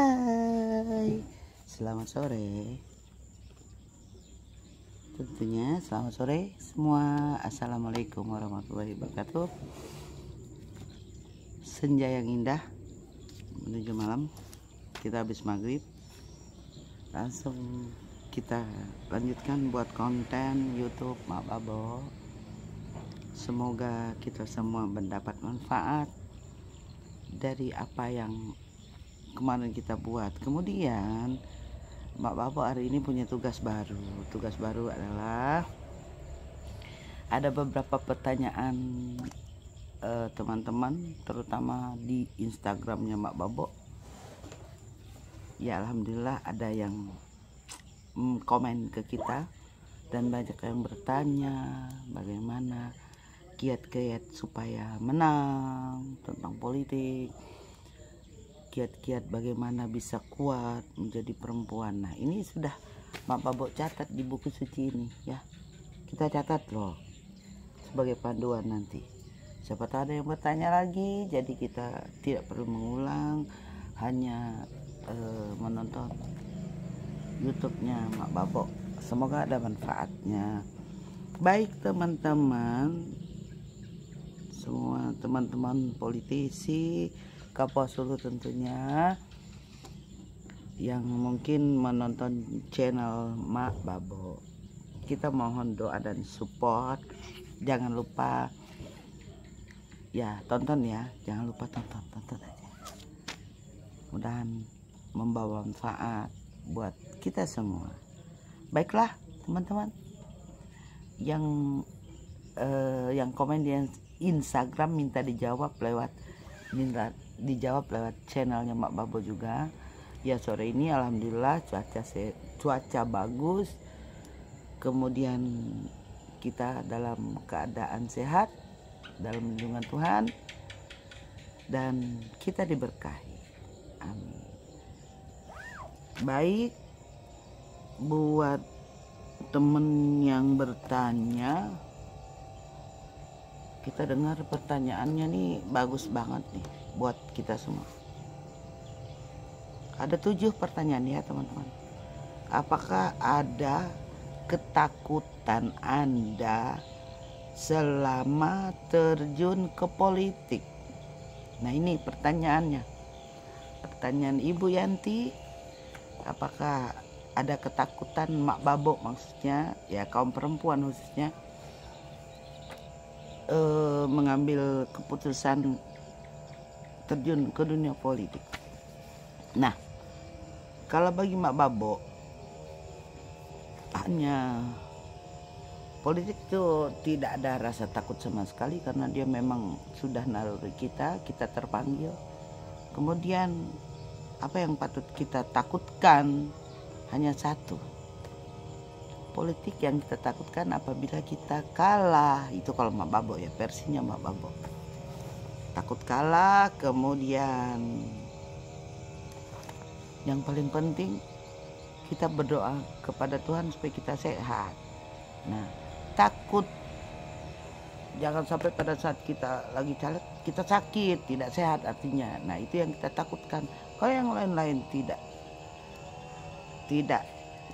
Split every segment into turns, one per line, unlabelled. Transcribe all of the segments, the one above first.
Hai, selamat sore. Tentunya selamat sore semua. Assalamualaikum warahmatullahi wabarakatuh. Senja yang indah menuju malam. Kita habis maghrib, langsung kita lanjutkan buat konten YouTube Mak Babo. Semoga kita semua mendapat manfaat dari apa yang kemarin kita buat. Kemudian Mak Babo hari ini punya tugas baru. Tugas baru adalah ada beberapa pertanyaan teman-teman, terutama di Instagramnya Mak Babo. Ya alhamdulillah ada yang komen ke kita dan banyak yang bertanya bagaimana kiat-kiat supaya menang tentang politik, kiat-kiat bagaimana bisa kuat menjadi perempuan. Nah ini sudah Mak Babo catat di buku suci ini ya, kita catat loh sebagai panduan nanti. Siapa tahu ada yang bertanya lagi, jadi kita tidak perlu mengulang, hanya menonton YouTube-nya Mak Babo. Semoga ada manfaatnya. Baik teman-teman, semua teman-teman politisi Kapuas Hulu tentunya yang mungkin menonton channel Mak Babo, kita mohon doa dan support. Jangan lupa ya tonton ya, jangan lupa tonton aja. Mudahan membawa manfaat buat kita semua. Baiklah teman-teman yang komen di Instagram minta dijawab lewat channelnya Mak Babo juga. Ya sore ini alhamdulillah cuaca bagus. Kemudian kita dalam keadaan sehat, dalam lindungan Tuhan, dan kita diberkahi. Amin. Baik, buat temen yang bertanya, kita dengar pertanyaannya nih bagus banget nih buat kita semua. Ada 7 pertanyaan ya teman-teman. Apakah ada ketakutan Anda selama terjun ke politik? Nah ini pertanyaannya. Pertanyaan Ibu Yanti, apakah ada ketakutan Mak Babo maksudnya ya, kaum perempuan khususnya, mengambil keputusan terjun ke dunia politik? Nah, kalau bagi Mak Babo, hanya politik itu tidak ada rasa takut sama sekali, karena dia memang sudah naluri kita terpanggil. Kemudian apa yang patut kita takutkan hanya satu. Politik yang kita takutkan apabila kita kalah. Itu kalau Mak Babo ya, versinya Mak Babo. Takut kalah. Kemudian yang paling penting kita berdoa kepada Tuhan supaya kita sehat. Nah, takut jangan sampai pada saat kita lagi caleg kita sakit, tidak sehat artinya. Nah, itu yang kita takutkan. Kalau yang lain-lain tidak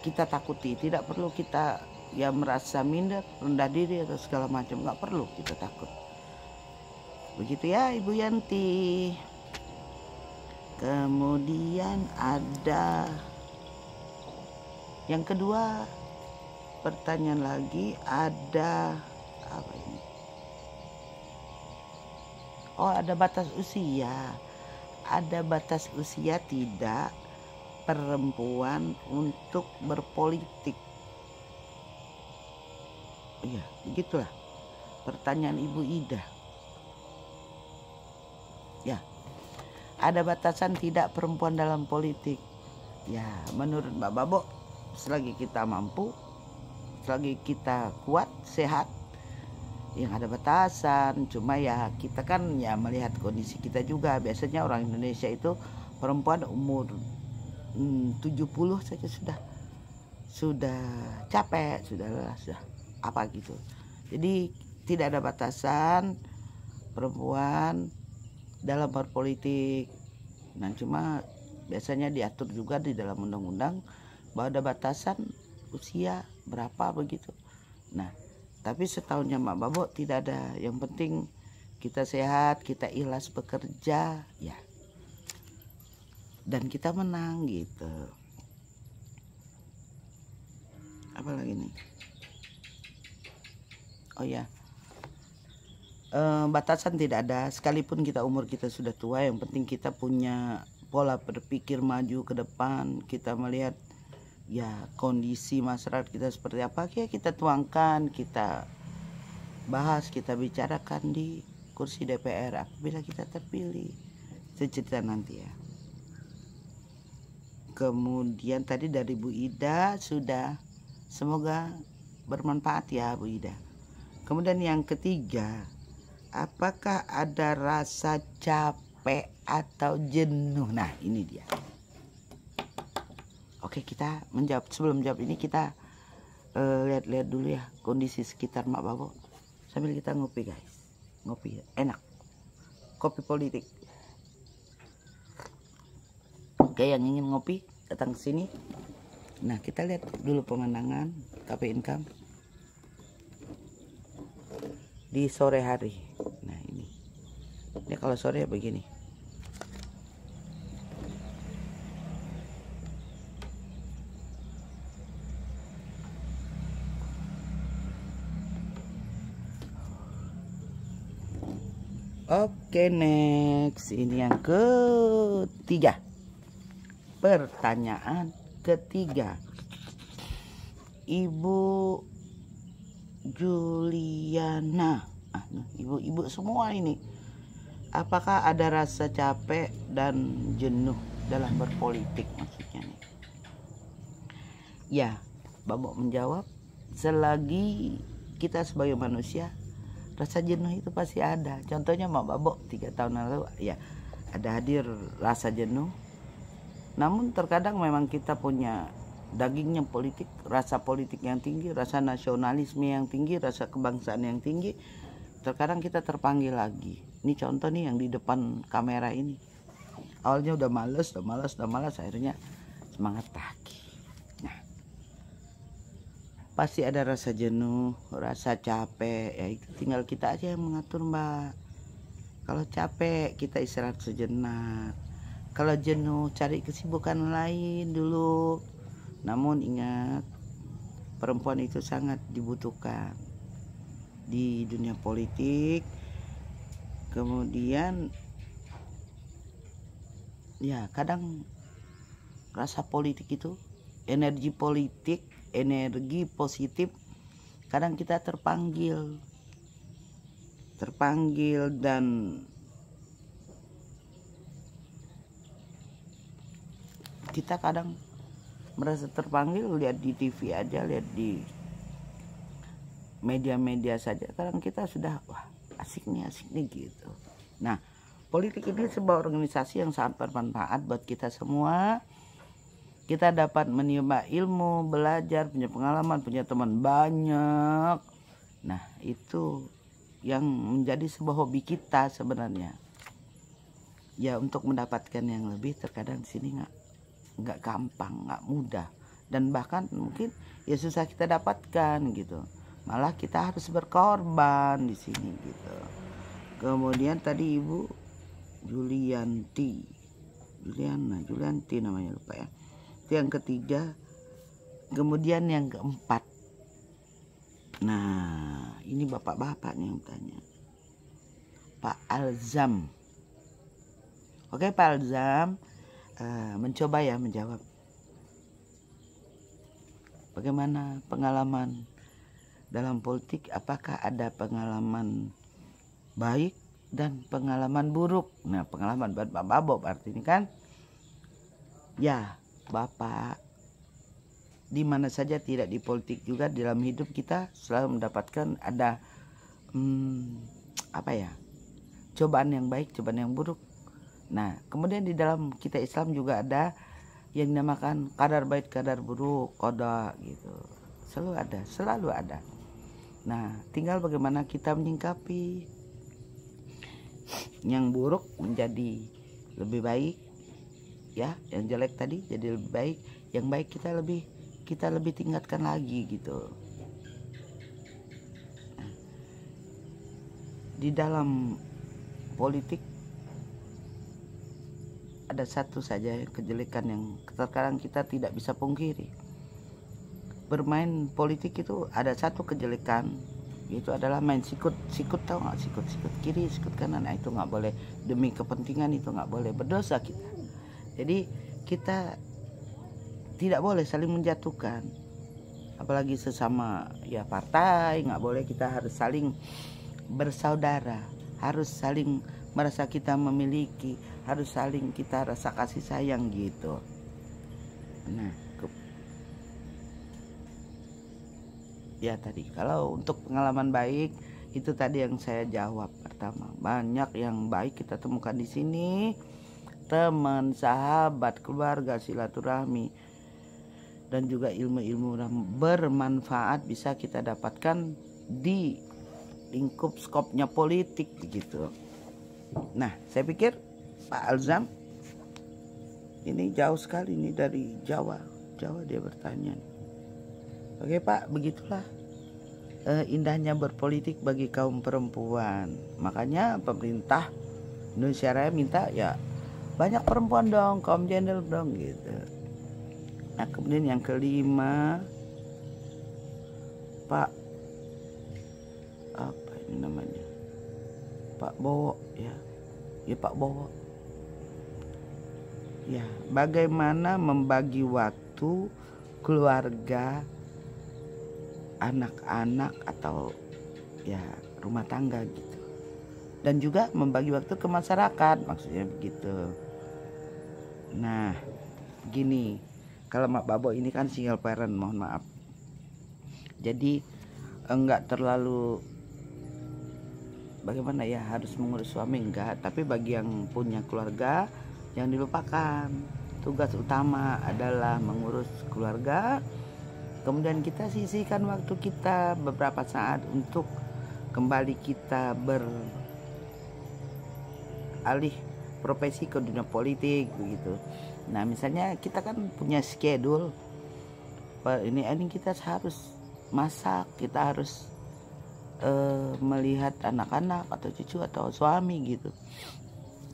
kita takuti, tidak perlu kita ya merasa minder, rendah diri atau segala macam, nggak perlu kita takut. Begitu ya Ibu Yanti. Kemudian ada yang kedua, pertanyaan lagi, ada apa ini? Oh, ada batas usia. Ada batas usia tidak perempuan untuk berpolitik? Iya, begitulah pertanyaan Ibu Ida. Ya, ada batasan tidak perempuan dalam politik? Ya, menurut Mbak Babo, selagi kita mampu, selagi kita kuat, sehat, yang ada batasan. Cuma ya kita kan ya melihat kondisi kita juga. Biasanya orang Indonesia itu perempuan umur 70 saja sudah capek, sudah apa gitu. Jadi tidak ada batasan perempuan dalam berpolitik. Nah cuma biasanya diatur juga di dalam undang-undang bahwa ada batasan usia berapa begitu. Nah, tapi setahunnya Mak Babo tidak ada. Yang penting kita sehat, kita ikhlas bekerja, ya. Dan kita menang gitu. Apa lagi nih? Oh ya, batasan tidak ada. Sekalipun umur kita sudah tua, yang penting kita punya pola berpikir maju ke depan. Kita melihat ya kondisi masyarakat kita seperti apa, ya kita tuangkan, kita bahas, kita bicarakan di kursi DPR apabila kita terpilih. Itu cerita nanti ya. Kemudian tadi dari Bu Ida sudah, semoga bermanfaat ya Bu Ida. Kemudian yang ketiga, apakah ada rasa capek atau jenuh? Nah ini dia. Oke, kita menjawab. Sebelum menjawab ini kita lihat-lihat dulu ya kondisi sekitar Mak Babo sambil kita ngopi guys. Ngopi enak, kopi politik. Oke, yang ingin ngopi datang ke sini. Nah kita lihat dulu pemandangan KP Income di sore hari. Nah ini kalau sore begini. Oke, next. Ini yang ketiga. Pertanyaan ketiga. Ibu Juliana, ibu-ibu semua ini, apakah ada rasa capek dan jenuh dalam berpolitik maksudnya nih? Ya, Babo menjawab, selagi kita sebagai manusia, rasa jenuh itu pasti ada. Contohnya Mak Babo 3 tahun lalu ya ada hadir rasa jenuh. Namun terkadang memang kita punya dagingnya politik, rasa politik yang tinggi, rasa nasionalisme yang tinggi, rasa kebangsaan yang tinggi. Terkadang kita terpanggil lagi. Ini contoh nih yang di depan kamera ini. Awalnya udah malas, akhirnya semangat lagi. Nah, pasti ada rasa jenuh, rasa capek. Ya itu tinggal kita aja yang mengatur Mbak. Kalau capek kita istirahat sejenak. Kalau jenuh cari kesibukan lain dulu. Namun ingat, perempuan itu sangat dibutuhkan di dunia politik. Kemudian ya kadang rasa politik itu, energi politik, energi positif, kadang kita terpanggil dan kita kadang merasa terpanggil, lihat di TV aja, lihat di media-media saja, kadang kita sudah wah asik nih gitu. Nah, politik ini sebuah organisasi yang sangat bermanfaat buat kita semua. Kita dapat menimba ilmu, belajar, punya pengalaman, punya teman banyak. Nah, itu yang menjadi sebuah hobi kita sebenarnya. Ya, untuk mendapatkan yang lebih terkadang di sini nggak gampang, nggak mudah, dan bahkan mungkin ya susah kita dapatkan gitu. Malah kita harus berkorban di sini gitu. Kemudian tadi Ibu Julianti namanya, lupa ya. Itu yang ketiga. Kemudian yang keempat. Nah, ini bapak-bapak nih yang tanya. Pak Alzam. Oke, Pak Alzam mencoba ya menjawab. Bagaimana pengalaman dalam politik? Apakah ada pengalaman baik dan pengalaman buruk? Nah, pengalaman buat Pak Babo berarti ini kan. Ya, Bapak di mana saja, tidak di politik juga, dalam hidup kita selalu mendapatkan ada cobaan yang baik, cobaan yang buruk. Nah, kemudian di dalam kita Islam juga ada yang dinamakan kadar baik, kadar buruk, qada gitu. Selalu ada. Nah, tinggal bagaimana kita menyingkapi. Yang buruk menjadi lebih baik, ya, yang jelek tadi jadi lebih baik, yang baik kita lebih tingkatkan lagi gitu. Di dalam politik ada satu saja kejelekan yang terkadang kita tidak bisa pungkiri. Bermain politik itu ada satu kejelekan, itu adalah main sikut tahu nggak, sikut kiri sikut kanan. Nah, itu nggak boleh, demi kepentingan itu nggak boleh, berdosa kita. Jadi kita tidak boleh saling menjatuhkan, apalagi sesama ya partai, nggak boleh. Kita harus saling bersaudara, harus saling merasa kita memiliki, harus saling kita rasa kasih sayang gitu. Nah, ya tadi kalau untuk pengalaman baik itu tadi yang saya jawab pertama, banyak yang baik kita temukan di sini, teman, sahabat, keluarga, silaturahmi, dan juga ilmu-ilmu bermanfaat bisa kita dapatkan di lingkup skopnya politik begitu. Nah, saya pikir Pak Alzam ini jauh sekali nih dari Jawa dia bertanya. Oke Pak, begitulah indahnya berpolitik bagi kaum perempuan. Makanya pemerintah Indonesia Raya minta ya banyak perempuan dong, kaum gender dong gitu. Nah, kemudian yang kelima, Pak apa ini namanya, Pak Bowo ya Pak Bowo ya, bagaimana membagi waktu keluarga, anak-anak atau ya rumah tangga gitu, dan juga membagi waktu ke masyarakat, maksudnya begitu. Nah gini, kalau Mak Babo ini kan single parent, mohon maaf, jadi enggak terlalu bagaimana ya harus mengurus suami, enggak, tapi bagi yang punya keluarga yang dilupakan, tugas utama adalah mengurus keluarga. Kemudian kita sisihkan waktu kita beberapa saat untuk kembali kita beralih profesi ke dunia politik begitu. Nah, misalnya kita kan punya schedule, ini kita harus masak, kita harus melihat anak-anak atau cucu atau suami gitu.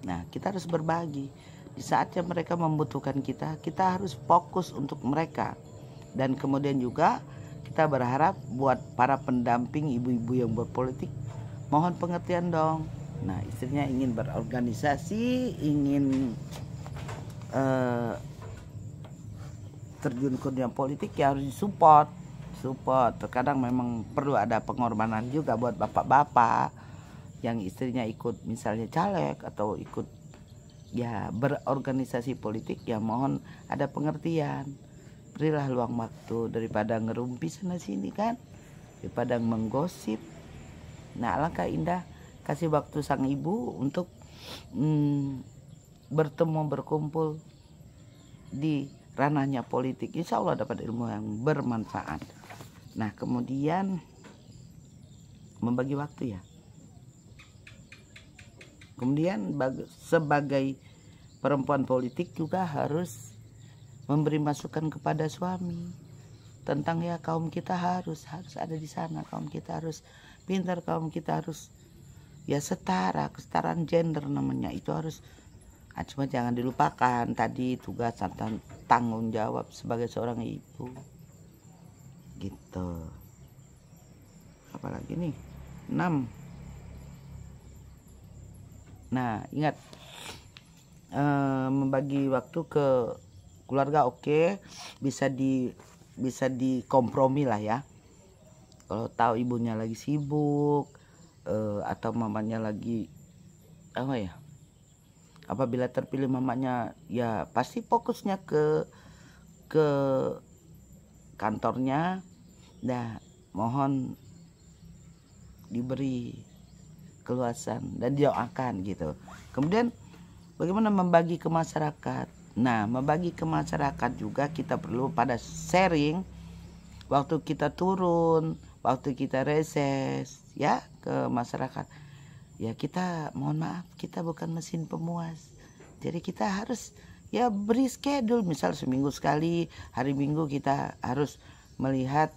Nah, kita harus berbagi. Di saatnya mereka membutuhkan kita harus fokus untuk mereka. Dan kemudian juga kita berharap buat para pendamping ibu-ibu yang berpolitik, mohon pengertian dong. Nah, istrinya ingin berorganisasi, ingin terjun ke dunia politik, ya harus disupport. Terkadang memang perlu ada pengorbanan juga buat bapak-bapak yang istrinya ikut misalnya caleg atau ikut ya berorganisasi politik, ya mohon ada pengertian. Berilah luang waktu daripada ngerumpi sana sini kan, daripada menggosip. Nah, alangkah indah kasih waktu sang ibu untuk bertemu, berkumpul di ranahnya politik. Insya Allah dapat ilmu yang bermanfaat. Nah, kemudian membagi waktu ya. Kemudian sebagai perempuan politik juga harus memberi masukan kepada suami tentang ya kaum kita harus ada di sana, kaum kita harus pintar, kaum kita harus ya setara, kesetaraan gender namanya itu harus. Nah, cuma jangan dilupakan tadi tugas dan tanggung jawab sebagai seorang ibu gitu. Apalagi nih 6. Nah, ingat membagi waktu ke keluarga oke, bisa dikompromi lah ya. Kalau tahu ibunya lagi sibuk atau mamanya lagi apabila terpilih mamanya ya pasti fokusnya ke kantornya. Nah, mohon diberi keluasan dan didoakan gitu. Kemudian bagaimana membagi ke masyarakat? Nah, membagi ke masyarakat juga kita perlu pada sharing waktu kita turun, waktu kita reses ya ke masyarakat. Ya kita mohon maaf, kita bukan mesin pemuas. Jadi kita harus ya beri schedule, misal seminggu sekali, hari Minggu kita harus melihat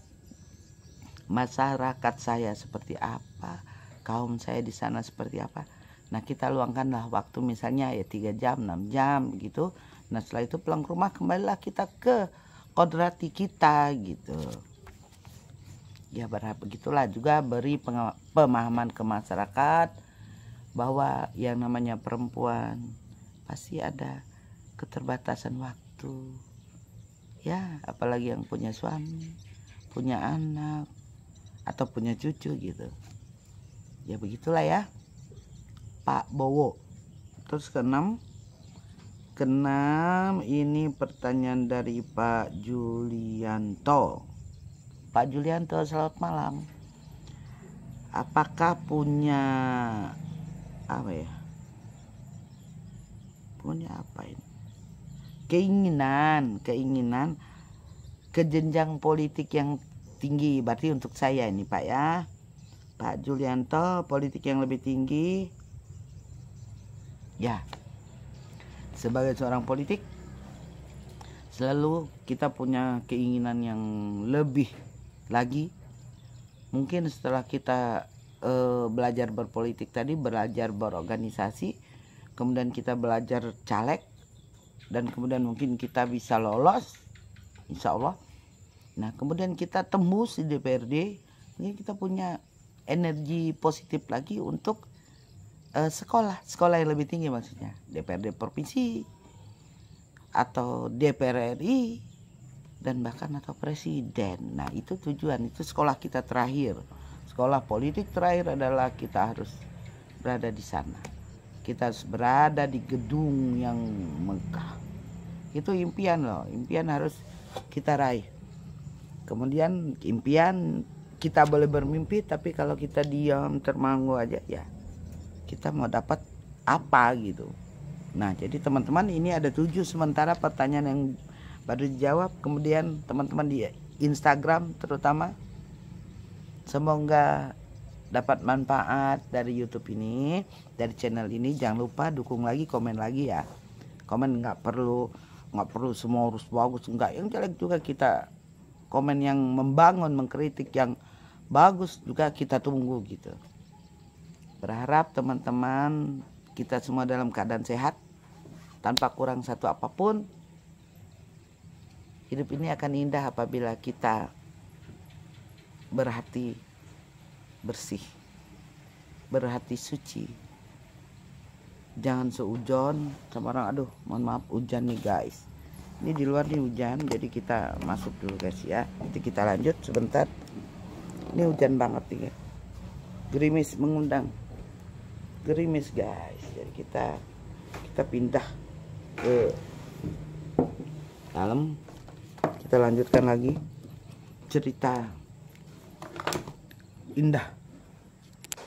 masyarakat saya seperti apa, kaum saya di sana seperti apa. Nah kita luangkanlah waktu misalnya ya 3 jam 6 jam gitu. Nah setelah itu pulang ke rumah kembalilah kita ke kodrati kita gitu. Ya berharap begitulah, juga beri pemahaman ke masyarakat bahwa yang namanya perempuan pasti ada keterbatasan waktu. Ya apalagi yang punya suami, punya anak, atau punya cucu gitu. Ya begitulah ya Pak Bowo. Terus keenam ini pertanyaan dari Pak Julianto. Pak Julianto, selamat malam. Apakah punya keinginan ke jenjang politik yang tinggi? Berarti untuk saya ini Pak ya, Pak Julianto, politik yang lebih tinggi. Ya, sebagai seorang politik selalu kita punya keinginan yang lebih lagi. Mungkin setelah kita belajar berpolitik tadi, belajar berorganisasi, kemudian kita belajar caleg, dan kemudian mungkin kita bisa lolos insya Allah. Nah kemudian kita tembus di DPRD, ini kita punya energi positif lagi untuk sekolah yang lebih tinggi, maksudnya DPRD provinsi atau DPR RI dan bahkan atau presiden. Nah itu tujuan, itu sekolah kita terakhir, sekolah politik terakhir adalah kita harus berada di sana. Kita harus berada di gedung yang megah. Itu impian loh, impian harus kita raih. Kemudian impian kita boleh bermimpi, tapi kalau kita diam termangu aja ya kita mau dapat apa gitu. Nah jadi teman-teman, ini ada 7 sementara pertanyaan yang baru dijawab. Kemudian teman-teman di Instagram terutama, semoga dapat manfaat dari YouTube ini, dari channel ini. Jangan lupa dukung lagi, komen lagi ya. Komen nggak perlu semua harus bagus, enggak. Yang jelek juga kita komen, yang membangun, mengkritik yang bagus juga kita tunggu gitu. Berharap teman-teman kita semua dalam keadaan sehat, tanpa kurang satu apapun. Hidup ini akan indah apabila kita berhati bersih, berhati suci. Jangan seujon sama orang. Aduh mohon maaf hujan nih guys, ini di luar nih hujan, jadi kita masuk dulu guys ya, nanti kita lanjut sebentar. Ini hujan banget nih guys, gerimis mengundang, gerimis guys. Jadi kita pindah ke dalam, kita lanjutkan lagi cerita indah,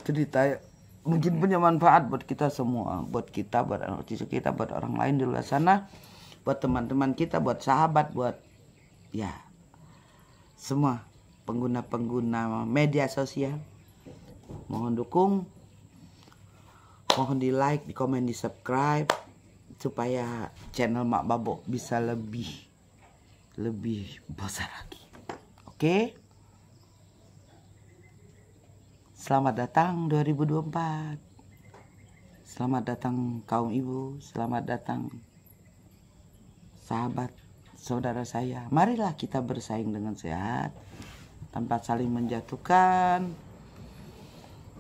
cerita mungkin punya manfaat buat kita semua, buat kita, buat anak cucu kita, buat orang lain di luar sana, buat teman-teman kita, buat sahabat, buat ya semua pengguna media sosial. Mohon dukung, mohon di like, di komen, di subscribe, supaya channel Mak Babo bisa lebih besar lagi. Oke? Selamat datang 2024. Selamat datang kaum ibu, selamat datang sahabat saudara saya. Marilah kita bersaing dengan sehat, tanpa saling menjatuhkan.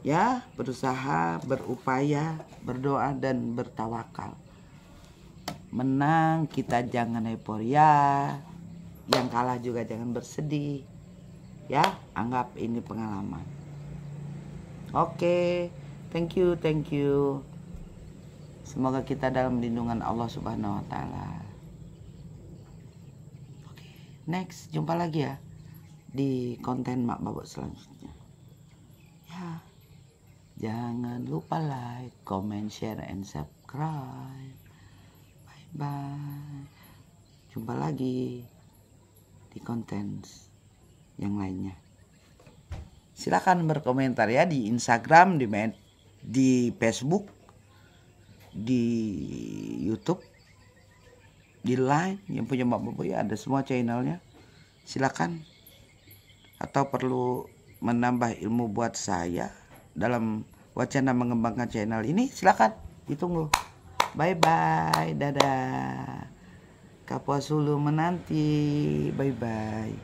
Ya, berusaha, berupaya, berdoa dan bertawakal. Menang kita jangan euforia, yang kalah juga jangan bersedih. Ya, anggap ini pengalaman. Oke, thank you. Semoga kita dalam lindungan Allah Subhanahu wa taala. Oke, next jumpa lagi ya di konten Mak Babo selanjutnya. Ya. Jangan lupa like, comment, share, and subscribe. Bye bye. Jumpa lagi di konten yang lainnya. Silakan berkomentar ya di Instagram, di Facebook, di YouTube, di Line yang punya Mak Bobo ya, ada semua channelnya, silakan. Atau perlu menambah ilmu buat saya dalam wacana mengembangkan channel ini, silakan ditunggu. Bye bye, dadah. Kapuasulu menanti, bye bye.